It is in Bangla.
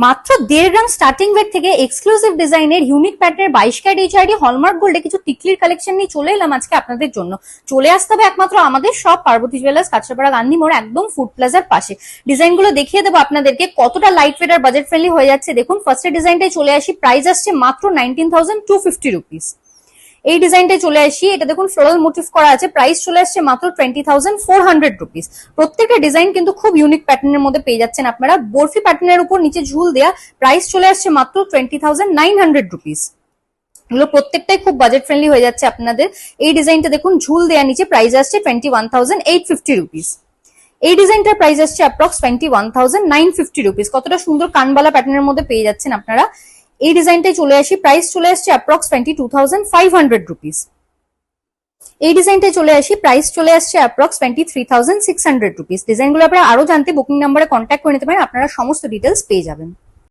মাত্র 1.5 গ্রাম স্টার্টিং ওয়েট থেকে এক্সক্লুসিভ ডিজাইনের ইউনিক প্যাটার্নের 22 ক্যারেট এইচআইডি হলমার্ক গোল্ডে কিছু টিকলির কালেকশন নিয়ে চলে এলাম আজকে আপনাদের জন্য। চলে আসতে হবে একমাত্র আমাদের সব পার্বতী জুয়েলার্স, কাঁচরাপাড়া, গান্ধী মোড়, একদম ফুড প্লাজার পাশে। ডিজাইনগুলো দেখিয়ে দেবো আপনাদেরকে কতটা লাইট ওয়েট আর বাজেট ফ্রেন্ডলি হয়ে যাচ্ছে। দেখুন, ফার্স্টের ডিজাইনটাই চলে আসি, প্রাইস আসছে মাত্র 19,250 রুপিস। এই ডিজাইনটাই চলে আসি, এটা দেখুন ফ্লোরাল মোটিভ করা আছে, প্রাইস চলে আসছে মাত্র 20,400 রুপিস। প্রত্যেকটা ডিজাইন কিন্তু খুব ইউনিক প্যাটার্নের মধ্যে পেয়ে যাচ্ছেন আপনারা। বরফি প্যাটার্নের উপর নিচে ঝুল দেয়া, প্রাইস চলে আসছে মাত্র 20,900 রুপিস। এগুলো প্রত্যেকটাই খুব বাজেট ফ্রেন্ডলি হয়ে যাচ্ছে আপনাদের। এই ডিজাইনটা দেখুন ঝুল দেয়া, নিচে প্রাইস আসছে 21,850 রুপিস। এই ডিজাইনটার প্রাইস আসছে অ্যাপ্রক্স 21,950 রুপিস। কতটা সুন্দর কানবালা প্যাটার্নের মধ্যে পেয়ে যাচ্ছেন আপনারা। এই ডিজাইনটাই চলে আসি, প্রাইস চলে আসছে অ্যাপ্রক্স 22,500 রুপিস। এই ডিজাইনটাই চলে আসি, প্রাইস চলে আসছে অ্যাপ্রক্স 23,600 রুপিস। ডিজাইনগুলো আপনারা আরো জানতে বুকিং নাম্বারে কন্ট্যাক্ট করে নিতে পারেন, আপনারা সমস্ত ডিটেলস পেয়ে যাবেন।